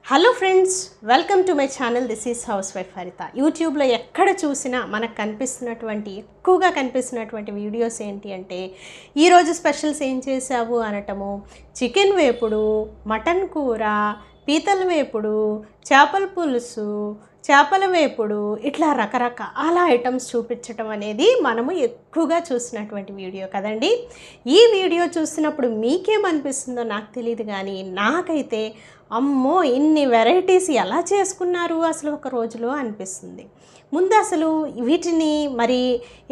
Hello friends, welcome to my channel. This is housewife హరిత. యూట్యూబ్లో ఎక్కడ చూసినా మనకు ఎక్కువగా కనిపిస్తున్నటువంటి వీడియోస్ ఏంటి అంటే, ఈరోజు స్పెషల్స్ ఏం చేసావు అనటము, చికెన్ వేపుడు, మటన్ కూర, పీతల వేపుడు, చేపల పులుసు, చేపల వేపుడు, ఇట్లా రకరకాల ఐటమ్స్ చూపించటం అనేది మనము ఎక్కువగా చూసినటువంటి వీడియో కదండి. ఈ వీడియో చూసినప్పుడు మీకేమనిపిస్తుందో నాకు తెలియదు, కానీ నాకైతే అమ్మో ఇన్ని వెరైటీస్ ఎలా చేసుకున్నారు అసలు ఒక రోజులో అనిపిస్తుంది. ముందు అసలు వీటిని మరి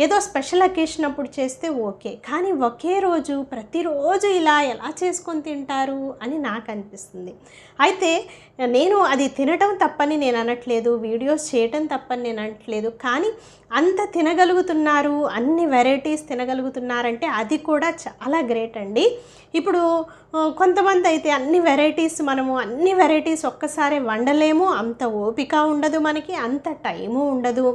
ఏదో స్పెషల్ అకేషన్ అప్పుడు చేస్తే ఓకే, కానీ ఒకే రోజు ప్రతిరోజు ఇలా ఎలా చేసుకొని తింటారు అని నాకు అనిపిస్తుంది. అయితే నేను అది తినటం తప్పని నేను అనట్లేదు, వీడియోస్ చేయటం తప్పని నేను అనట్లేదు, కానీ అంత తినగలుగుతున్నారు, అన్ని వెరైటీస్ తినగలుగుతున్నారంటే అది కూడా చాలా గ్రేట్ అండి. ఇప్పుడు కొంతమంది అయితే అన్ని వెరైటీస్ ఒక్కసారి వండలేము, అంత ఓపిక ఉండదు మనకి, అంత టైము ఉండదు.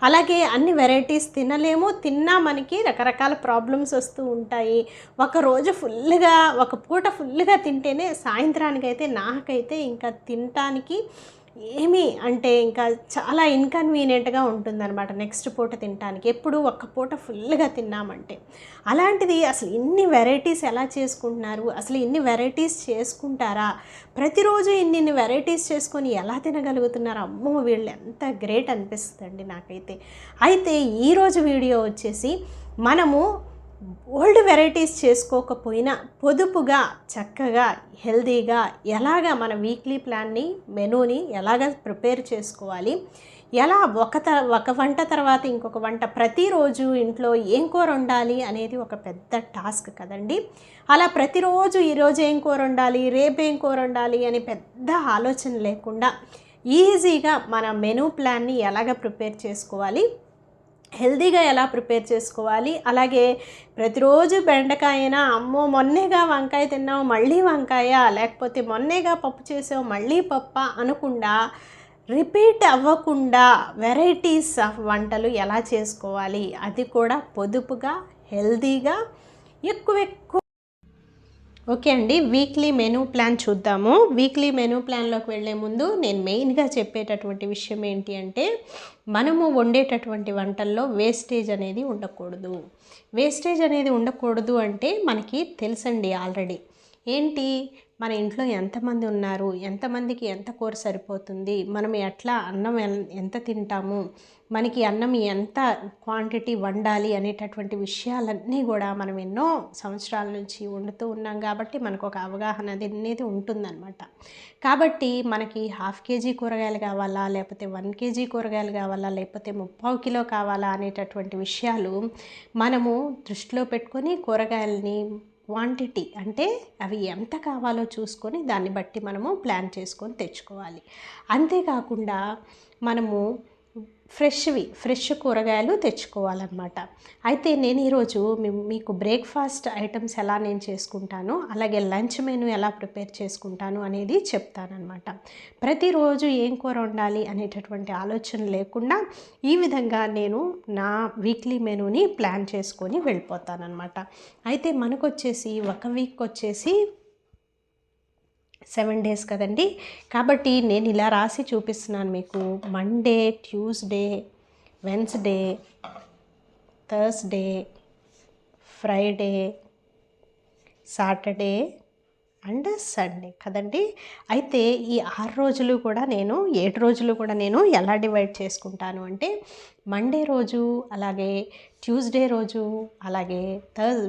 అలాగే అన్ని వెరైటీస్ తినలేము, తిన్నా మనకి రకరకాల ప్రాబ్లమ్స్ వస్తూ ఉంటాయి. ఒక పూట ఫుల్గా తింటేనే సాయంత్రానికైతే నాకైతే ఇంకా తినటానికి ఇంకా చాలా ఇన్కన్వీనియంట్గా ఉంటుందన్నమాట. నెక్స్ట్ పూట తినటానికి ఎప్పుడు ఒక్క పూట ఫుల్గా తిన్నామంటే. అలాంటిది అసలు ఇన్ని వెరైటీస్ ఎలా చేసుకుంటున్నారు, అసలు ఇన్ని వెరైటీస్ చేసుకుంటారా, ప్రతిరోజు ఇన్ని వెరైటీస్ చేసుకొని ఎలా తినగలుగుతున్నారు, అమ్మో వీళ్ళు ఎంత గ్రేట్ అనిపిస్తుందండి నాకైతే. అయితే ఈరోజు వీడియో వచ్చేసి మనము ఓల్డ్ వెరైటీస్ చేసుకోకపోయినా పొదుపుగా చక్కగా హెల్దీగా ఎలాగా మన వీక్లీ ప్లాన్ని మెనూని ఎలాగ ప్రిపేర్ చేసుకోవాలి, ఎలా ఒక వంట తర్వాత ఇంకొక వంట ప్రతిరోజు ఇంట్లో ఏం కూర వండాలి అనేది ఒక పెద్ద టాస్క్ కదండి. అలా ప్రతిరోజు ఈరోజు ఏం కూర వండాలి, రేపు ఏం కూర వండాలి అని పెద్ద ఆలోచన లేకుండా ఈజీగా మన మెనూ ప్లాన్ని ఎలాగ ప్రిపేర్ చేసుకోవాలి, హెల్దీగా ఎలా ప్రిపేర్ చేసుకోవాలి, అలాగే ప్రతిరోజు బెండకాయనా, అమ్మో మొన్నేగా వంకాయ తిన్నావు మళ్ళీ వంకాయ, లేకపోతే మొన్నేగా పప్పు చేసావు మళ్ళీ పప్ప అనకుండా రిపీట్ అవ్వకుండా వెరైటీస్ ఆఫ్ వంటలు ఎలా చేసుకోవాలి, అది కూడా పొదుపుగా హెల్దీగా ఎక్కువ. ఓకే అండి, వీక్లీ మెనూ ప్లాన్ చూద్దాము. వీక్లీ మెనూ ప్లాన్లోకి వెళ్ళే ముందు నేను మెయిన్గా చెప్పేటటువంటి విషయం ఏంటి అంటే, మనము వండేటటువంటి వంటల్లో వేస్టేజ్ అనేది ఉండకూడదు అంటే మనకి తెలుసండి ఆల్రెడీ. ఏంటి, మన ఇంట్లో ఎంతమంది ఉన్నారు, ఎంతమందికి ఎంత కూర సరిపోతుంది, మనం ఎట్లా అన్నం ఎంత తింటాము, మనకి అన్నం ఎంత క్వాంటిటీ వండాలి అనేటటువంటి విషయాలన్నీ కూడా మనం ఎన్నో సంవత్సరాల నుంచి వండుతూ ఉన్నాం కాబట్టి మనకు ఒక అవగాహన అనేది ఉంటుందన్నమాట. కాబట్టి మనకి 1/2 kg కూరగాయలు కావాలా, లేకపోతే 1 kg కూరగాయలు కావాలా, లేకపోతే 3/4 కిలో కావాలా అనేటటువంటి విషయాలు మనము దృష్టిలో పెట్టుకొని కూరగాయలని క్వాంటిటీ అంటే అవి ఎంత కావాలో చూసుకొని దాన్ని బట్టి మనము ప్లాన్ చేసుకొని తెచ్చుకోవాలి. అంతేకాకుండా మనము ఫ్రెష్ కూరగాయలు తెచ్చుకోవాలన్నమాట. అయితే నేను ఈరోజు మీకు బ్రేక్ఫాస్ట్ ఐటమ్స్ ఎలా నేను చేసుకుంటాను, అలాగే లంచ్ మెనూ ఎలా ప్రిపేర్ చేసుకుంటాను అనేది చెప్తానన్నమాట. ప్రతిరోజు ఏం కూర వండాలి అనేటటువంటి ఆలోచన లేకుండా ఈ విధంగా నేను నా వీక్లీ మెనూని ప్లాన్ చేసుకొని వెళ్ళిపోతానన్నమాట. అయితే మనకొచ్చేసి ఒక వీక్ వచ్చేసి 7 days కదండి. కాబట్టి నేను ఇలా రాసి చూపిస్తున్నాను మీకు. Monday, Tuesday, Wednesday, Thursday, Friday, Saturday and Sunday కదండి. అయితే ఈ 6 రోజులు కూడా 7 రోజులు కూడా నేను ఎలా డివైడ్ చేసుకుంటాను అంటే, మండే రోజు, అలాగే ట్యూస్డే రోజు, అలాగే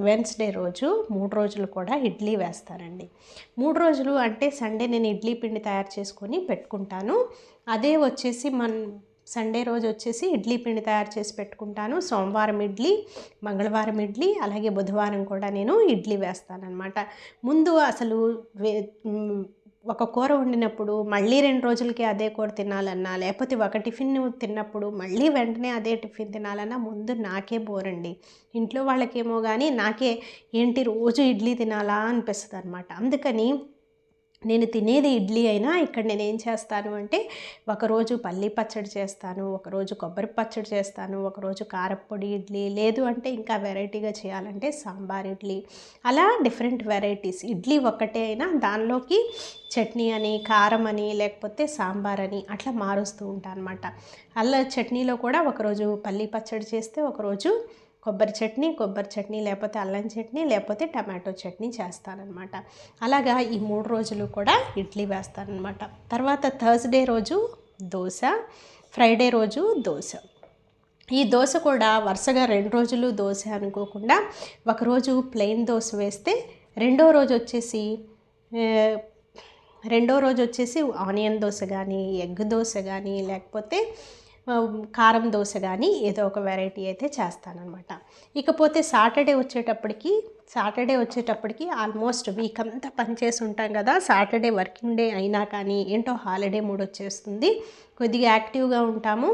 వెన్స్డే రోజు 3 రోజులు కూడా ఇడ్లీ వేస్తానండి. 3 రోజులు అంటే సండే నేను ఇడ్లీ పిండి తయారు చేసుకొని పెట్టుకుంటాను. అదే వచ్చేసి సండే రోజు వచ్చేసి ఇడ్లీ పిండి తయారు చేసి పెట్టుకుంటాను. సోమవారం ఇడ్లీ, మంగళవారం ఇడ్లీ, అలాగే బుధవారం కూడా నేను ఇడ్లీ వేస్తానన్నమాట. ముందు అసలు ఒక కూర వండినప్పుడు మళ్ళీ 2 రోజులకి అదే కూర తినాలన్నా, లేకపోతే ఒక టిఫిన్ తిన్నప్పుడు మళ్ళీ వెంటనే అదే టిఫిన్ తినాలన్నా ముందు నాకే బోరండి. ఇంట్లో వాళ్ళకేమో కానీ నాకే ఏంటి రోజు ఇడ్లీ తినాలా అనిపిస్తుంది అనమాట. అందుకని నేను తినేది ఇడ్లీ అయినా ఇక్కడ నేనేం చేస్తాను అంటే ఒకరోజు పల్లీ పచ్చడి చేస్తాను, ఒకరోజు కొబ్బరి పచ్చడి చేస్తాను, ఒకరోజు కారప్పొడి ఇడ్లీ, లేదు అంటే ఇంకా వెరైటీగా చేయాలంటే సాంబార్ ఇడ్లీ, అలా డిఫరెంట్ వెరైటీస్. ఇడ్లీ ఒక్కటే అయినా దానిలోకి చట్నీ అని, కారం అని, లేకపోతే సాంబార్ అని అట్లా మారుస్తూ ఉంటాను అనమాట. అలా చట్నీలో కూడా ఒకరోజు పల్లీ పచ్చడి చేస్తే ఒకరోజు కొబ్బరి చట్నీ లేకపోతే అల్లం చట్నీ లేకపోతే టమాటో చట్నీ చేస్తానన్నమాట. అలాగా ఈ 3 రోజులు కూడా ఇడ్లీ వేస్తానన్నమాట. తర్వాత థర్స్డే రోజు దోశ, ఫ్రైడే రోజు దోశ. ఈ దోశ కూడా వరుసగా 2 రోజులు దోశ అనుకోకుండా ఒకరోజు ప్లెయిన్ దోశ వేస్తే రెండో రోజు వచ్చేసి ఆనియన్ దోశ కానీ, ఎగ్ దోశ కానీ, లేకపోతే కారం దోశ కానీ ఏదో ఒక వెరైటీ అయితే చేస్తానన్నమాట. ఇకపోతే సాటర్డే వచ్చేటప్పటికి ఆల్మోస్ట్ వీక్ అంతా పనిచేసి ఉంటాం కదా, సాటర్డే వర్కింగ్ డే అయినా కానీ ఏంటో హాలిడే మూడ్ వచ్చేస్తుంది, కొద్దిగా యాక్టివ్గా ఉంటాము.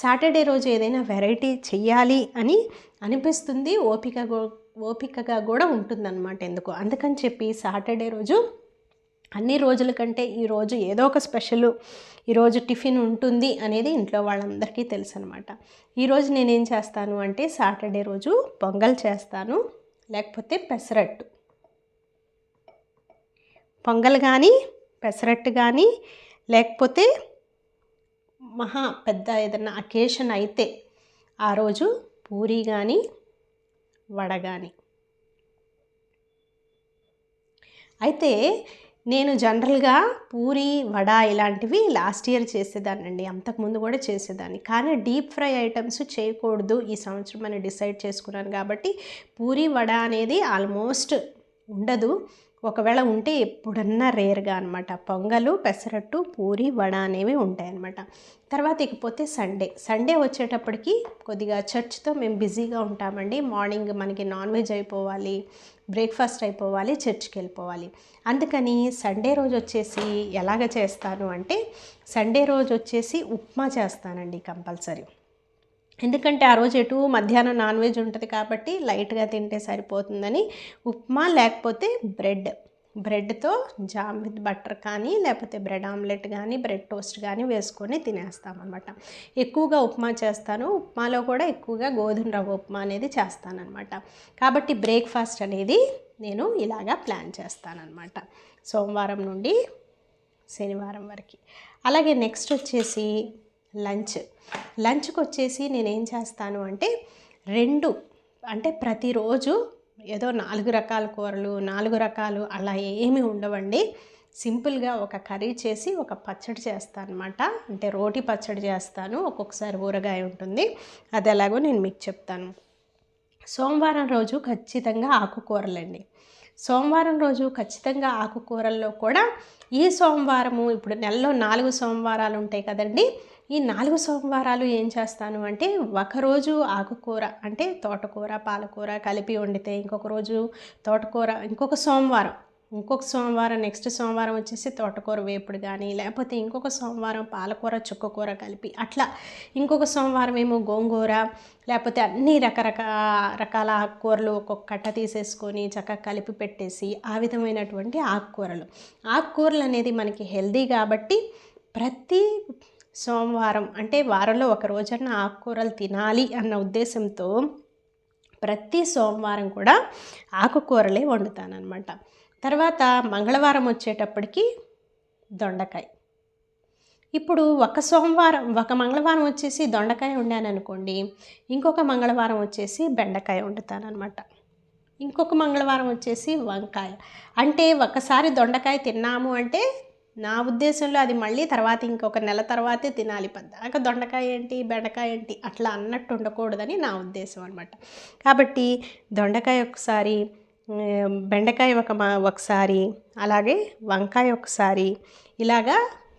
సాటర్డే రోజు ఏదైనా వెరైటీ చెయ్యాలి అని అనిపిస్తుంది, ఓపికగా కూడా ఉంటుందన్నమాట ఎందుకో. అందుకని చెప్పి సాటర్డే రోజు అన్ని రోజుల కంటే ఈరోజు ఏదో ఒక స్పెషల్, ఈరోజు టిఫిన్ ఉంటుంది అనేది ఇంట్లో వాళ్ళందరికీ తెలుసు అనమాట. ఈరోజు నేనేం చేస్తాను అంటే సాటర్డే రోజు పొంగల్ చేస్తాను, లేకపోతే పెసరట్టు. పొంగల్ కానీ, పెసరట్టు కానీ, లేకపోతే మహా పెద్ద ఏదన్నా అకేషన్ అయితే ఆ రోజు పూరీ కానీ, వడ కానీ. అయితే నేను జనరల్గా పూరి, వడ ఇలాంటివి లాస్ట్ ఇయర్ చేసేదానండి, అంతకుముందు కూడా చేసేదాన్ని. కానీ డీప్ ఫ్రై ఐటమ్స్ చేయకూడదు ఈ సంవత్సరం అని డిసైడ్ చేసుకున్నాను కాబట్టి పూరి, వడ అనేది ఆల్మోస్ట్ ఉండదు. ఒకవేళ ఉంటే ఎప్పుడన్నా రేర్గా అనమాట. పొంగలు, పెసరట్టు, పూరి, వడ అనేవి ఉంటాయన్నమాట. తర్వాత ఇకపోతే సండే వచ్చేటప్పటికి కొద్దిగా చర్చ్తో మేము బిజీగా ఉంటామండి. మార్నింగ్ మనకి నాన్ వెజ్ అయిపోవాలి, బ్రేక్ఫాస్ట్ అయిపోవాలి, చర్చ్కి వెళ్ళిపోవాలి. అందుకని సండే రోజు వచ్చేసి ఎలాగ చేస్తాను అంటే సండే రోజు వచ్చేసి ఉప్మా చేస్తానండి కంపల్సరీ. ఎందుకంటే ఆ రోజు ఎటు మధ్యాహ్నం నాన్ వెజ్ ఉంటుంది కాబట్టి లైట్గా తింటే సరిపోతుందని ఉప్మా, లేకపోతే బ్రెడ్తో జామ్ విత్ బటర్ కానీ, లేకపోతే బ్రెడ్ ఆమ్లెట్ కానీ, బ్రెడ్ టోస్ట్ కానీ వేసుకొని తినేస్తామన్నమాట. ఎక్కువగా ఉప్మా చేస్తాను. ఉప్మాలో కూడా ఎక్కువగా గోధుమ రవ్వ ఉప్మా అనేది చేస్తానన్నమాట. కాబట్టి బ్రేక్ఫాస్ట్ అనేది నేను ఇలాగా ప్లాన్ చేస్తానన్నమాట సోమవారం నుండి శనివారం వరకు. అలాగే నెక్స్ట్ వచ్చేసి లంచ్కి వచ్చేసి నేనేం చేస్తాను అంటే అంటే ప్రతిరోజు ఏదో 4 రకాల కూరలు, 4 రకాలు అలా ఏమీ ఉండవండి. సింపుల్గా ఒక కర్రీ చేసి ఒక పచ్చడి చేస్తాను అనమాట. అంటే రోటి పచ్చడి చేస్తాను, ఒక్కొక్కసారి ఊరగాయ ఉంటుంది, అది ఎలాగో నేను మీకు చెప్తాను. సోమవారం రోజు ఖచ్చితంగా ఆకుకూరలండి. సోమవారం రోజు ఖచ్చితంగా ఆకుకూరల్లో కూడా ఈ సోమవారము, ఇప్పుడు నెలలో 4 సోమవారాలు ఉంటాయి కదండి, ఈ 4 సోమవారాలు ఏం చేస్తాను అంటే ఒకరోజు ఆకుకూర అంటే తోటకూర, పాలకూర కలిపి వండితే, ఇంకొక రోజు తోటకూర, ఇంకొక సోమవారం నెక్స్ట్ సోమవారం వచ్చేసి తోటకూర వేపుడు కానీ, లేకపోతే ఇంకొక సోమవారం పాలకూర, చుక్కకూర కలిపి అట్లా, ఇంకొక సోమవారం ఏమో గోంగూర, లేకపోతే అన్ని రకాల ఆకుకూరలు ఒక్కొక్క కట్ట తీసేసుకొని చక్కగా కలిపి పెట్టేసి ఆ విధమైనటువంటి ఆకుకూరలు అనేది మనకి హెల్దీ కాబట్టి ప్రతి సోమవారం అంటే వారంలో ఒక రోజన్నా ఆకుకూరలు తినాలి అన్న ఉద్దేశంతో ప్రతి సోమవారం కూడా ఆకుకూరలే వండుతానన్నమాట. తర్వాత మంగళవారం వచ్చేటప్పటికి దొండకాయ. ఇప్పుడు ఒక మంగళవారం వచ్చేసి దొండకాయ వండాను అనుకోండి, ఇంకొక మంగళవారం వచ్చేసి బెండకాయ వండుతానన్నమాట, ఇంకొక మంగళవారం వచ్చేసి వంకాయ. అంటే ఒకసారి దొండకాయ తిన్నాము అంటే నా ఉద్దేశంలో అది మళ్ళీ తర్వాత ఇంకొక నెల తర్వాతే తినాలి. పద్దాక దొండకాయ ఏంటి, బెండకాయ ఏంటి అట్లా అన్నట్టు ఉండకూడదని నా ఉద్దేశం అనమాట. కాబట్టి దొండకాయ ఒకసారి, బెండకాయ ఒకసారి, అలాగే వంకాయ ఒకసారి, ఇలాగా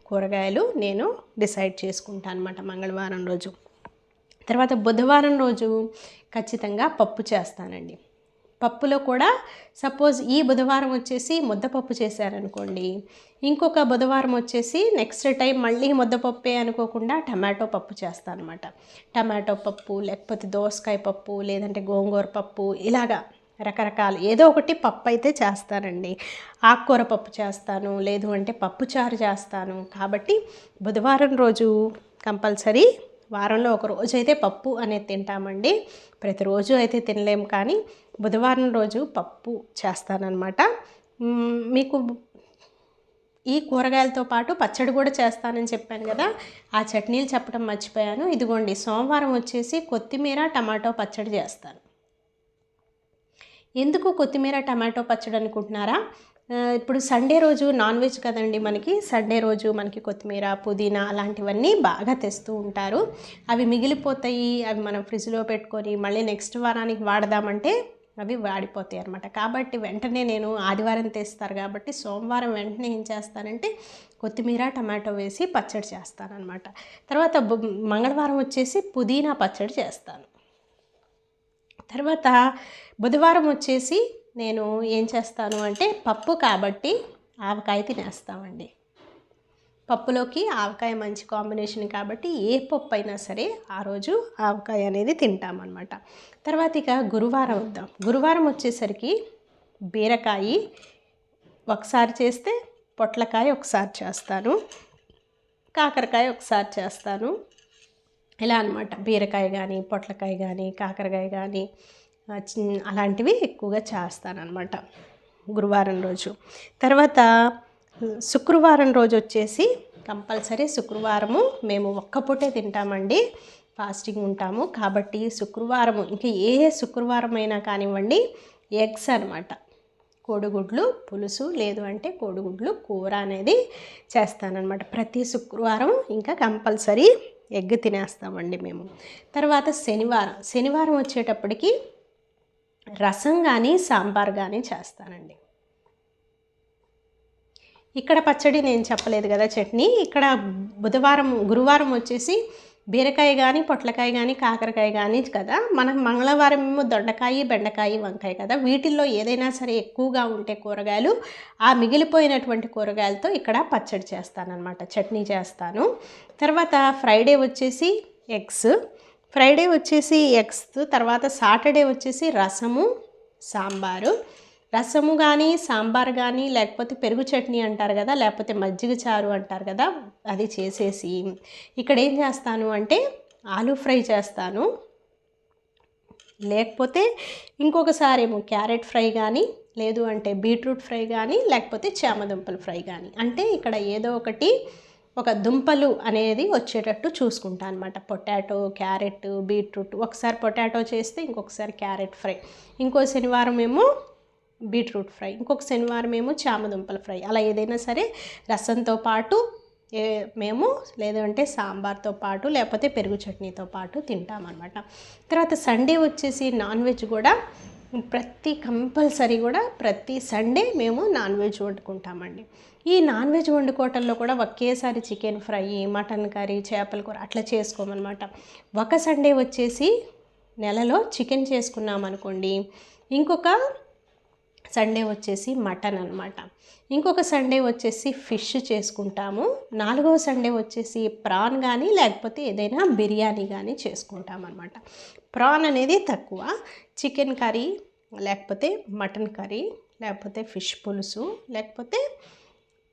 కూరగాయలు నేను డిసైడ్ చేసుకుంటాను అనమాట మంగళవారం రోజు. తర్వాత బుధవారం రోజు ఖచ్చితంగా పప్పు చేస్తానండి. పప్పులో కూడా సపోజ్ ఈ బుధవారం వచ్చేసి ముద్దపప్పు చేశారనుకోండి, ఇంకొక బుధవారం వచ్చేసి నెక్స్ట్ టైం మళ్ళీ ముద్దపప్పే అనుకోకుండా టమాటో పప్పు చేస్తాను అనమాట. టమాటో పప్పు, లేకపోతే దోసకాయ పప్పు, లేదంటే గోంగూర పప్పు, ఇలాగా రకరకాలు ఏదో ఒకటి పప్పు అయితే చేస్తానండి. ఆకుకూర పప్పు చేస్తాను, లేదు అంటే పప్పుచారు చేస్తాను. కాబట్టి బుధవారం రోజు కంపల్సరీ వారంలో ఒక రోజు అయితే పప్పు అనేది తింటామండి. ప్రతిరోజు అయితే తినలేము, కానీ బుధవారం రోజు పప్పు చేస్తానన్నమాట. మీకు ఈ కూరగాయలతో పాటు పచ్చడి కూడా చేస్తానని చెప్పాను కదా, ఆ చట్నీలు చెప్పడం మర్చిపోయాను. ఇదిగోండి, సోమవారం వచ్చేసి కొత్తిమీర టమాటో పచ్చడి చేస్తాను. ఎందుకు కొత్తిమీర టమాటో పచ్చడి అనుకుంటున్నారా? ఇప్పుడు సండే రోజు నాన్ వెజ్ కదండి మనకి. సండే రోజు మనకి కొత్తిమీర, పుదీనా అలాంటివన్నీ బాగా తెస్తూ ఉంటారు. అవి మిగిలిపోతాయి. అవి మనం ఫ్రిడ్జ్లో పెట్టుకొని మళ్ళీ నెక్స్ట్ వారానికి వాడదామంటే అవి వాడిపోతాయి అన్నమాట. కాబట్టి వెంటనే నేను ఆదివారం తెస్తారు కాబట్టి సోమవారం వెంటనే ఏం చేస్తానంటే కొత్తిమీర టమాటో వేసి పచ్చడి చేస్తానన్నమాట. తర్వాత మంగళవారం వచ్చేసి పుదీనా పచ్చడి చేస్తాను. తర్వాత బుధవారం వచ్చేసి నేను ఏం చేస్తాను అంటే పప్పు కాబట్టి ఆవకాయ తినేస్తామండి. పప్పులోకి ఆవకాయ మంచి కాంబినేషన్ కాబట్టి ఏ పప్పు అయినా సరే ఆ రోజు ఆవకాయ అనేది తింటామన్నమాట. తర్వాత ఇక గురువారం వద్దాం. గురువారం వచ్చేసరికి బీరకాయ ఒకసారి చేస్తే, పొట్లకాయ ఒకసారి చేస్తాను, కాకరకాయ ఒకసారి చేస్తాను. ఇలా అన్నమాట. బీరకాయ కానీ, పొట్లకాయ కానీ, కాకరకాయ కానీ అలాంటివి ఎక్కువగా చేస్తానన్నమాట గురువారం రోజు. తర్వాత శుక్రవారం రోజు వచ్చేసి కంపల్సరీ శుక్రవారము మేము ఒక్కపూటే తింటామండి, ఫాస్టింగ్ ఉంటాము. కాబట్టి శుక్రవారము ఇంకా ఏ శుక్రవారం అయినా కానివ్వండి, ఎగ్స్ అన్నమాట. కోడిగుడ్లు పులుసు, లేదు అంటే కోడిగుడ్లు కూర అనేది చేస్తానన్నమాట. ప్రతి శుక్రవారం ఇంకా కంపల్సరీ ఎగ్ తినేస్తామండి మేము. తర్వాత శనివారం వచ్చేటప్పటికి రసం కానీ సాంబార్ కానీ చేస్తానండి. ఇక్కడ పచ్చడి నేను చెప్పలేదు కదా, చట్నీ. ఇక్కడ గురువారం వచ్చేసి బీరకాయ కానీ, పొట్లకాయ కానీ, కాకరకాయ కానీ కదా. మనకు మంగళవారం ఏమో దొండకాయ, బెండకాయ, వంకాయ కదా. వీటిల్లో ఏదైనా సరే ఎక్కువగా ఉంటే కూరగాయలు, ఆ మిగిలిపోయినటువంటి కూరగాయలతో ఇక్కడ పచ్చడి చేస్తానన్నమాట, చట్నీ చేస్తాను. తర్వాత ఫ్రైడే వచ్చేసి ఎగ్స్, తర్వాత సాటర్డే వచ్చేసి రసము సాంబారు. రసము కానీ, సాంబార్ కానీ, లేకపోతే పెరుగు చట్నీ అంటారు కదా, లేకపోతే మజ్జిగ చారు అంటారు కదా, అది చేసేసి ఇక్కడ ఏం చేస్తాను అంటే ఆలూ ఫ్రై చేస్తాను. లేకపోతే ఇంకొకసారి ఏమో క్యారెట్ ఫ్రై కానీ, లేదు అంటే బీట్రూట్ ఫ్రై కానీ, లేకపోతే చామదుంపల ఫ్రై కానీ. అంటే ఇక్కడ ఏదో ఒక దుంపలు అనేది వచ్చేటట్టు చూసుకుంటాను అనమాట. Potato, carrot, beetroot. ఒకసారి పొటాటో చేస్తే ఇంకొకసారి క్యారెట్ ఫ్రై, ఇంకో శనివారం ఏమో బీట్రూట్ ఫ్రై, ఇంకొక శనివారం ఏమో చామదుంపల ఫ్రై. అలా ఏదైనా సరే రసంతో పాటు మేము, లేదంటే సాంబార్తో పాటు, లేకపోతే పెరుగు చట్నీతో పాటు తింటామన్నమాట. తర్వాత సండే వచ్చేసి నాన్ వెజ్ కూడా కంపల్సరీ కూడా ప్రతి సండే మేము నాన్ వెజ్ వండుకుంటామండి. ఈ నాన్ వెజ్ వండుకోవటంలో కూడా ఒకేసారి చికెన్ ఫ్రై, మటన్ కర్రీ, చేపల కూర అట్లా చేసుకోమన్నమాట. ఒక సండే వచ్చేసి నెలలో చికెన్ చేసుకున్నాం అనుకోండి, ఇంకొక సండే వచ్చేసి మటన్ అన్నమాట, ఇంకొక సండే వచ్చేసి ఫిష్ చేసుకుంటాము, 4వ సండే వచ్చేసి ప్రాన్ కానీ, లేకపోతే ఏదైనా బిర్యానీ కానీ చేసుకుంటాం అన్నమాట. ప్రాన్ అనేది తక్కువ, చికెన్ కర్రీ, లేకపోతే మటన్ కర్రీ, లేకపోతే ఫిష్ పులుసు, లేకపోతే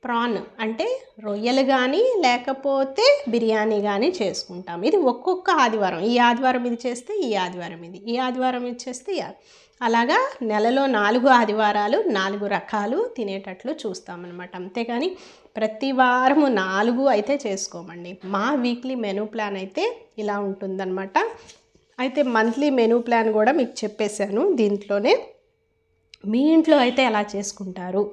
ప్రాన్ అంటే రొయ్యలు కానీ, లేకపోతే బిర్యానీ కానీ చేసుకుంటాం. ఇది ఒక్కొక్క ఆదివారం. ఈ ఆదివారం ఇది చేస్తే ఈ ఆదివారం ఇది, ఈ ఆదివారం ఇది చేస్తే అలాగా నెలలో 4 ఆదివారాలు 4 రకాలు తినేటట్లు చూస్తామన్నమాట. అంతేగాని ప్రతి వారము 4 అయితే చేసుకోమండి. మా వీక్లీ మెనూ ప్లాన్ అయితే ఇలా ఉంటుందన్నమాట. అయితే మంత్లీ మెనూ ప్లాన్ కూడా మీకు చెప్పేశాను దీంట్లోనే. మీ ఇంట్లో అయితే ఎలా చేసుకుంటారు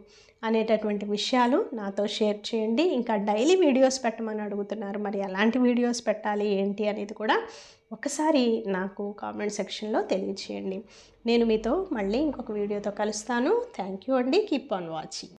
అనేటటువంటి విషయాలు నాతో షేర్ చేయండి. ఇంకా డైలీ వీడియోస్ పెట్టమని అడుగుతున్నారు, మరి ఎలాంటి వీడియోస్ పెట్టాలి ఏంటి అనేది కూడా ఒకసారి నాకు కామెంట్ సెక్షన్లో తెలియచేయండి. నేను మీతో మళ్ళీ ఇంకొక వీడియోతో కలుస్తాను. థ్యాంక్ యూ అండి. Keep on watching.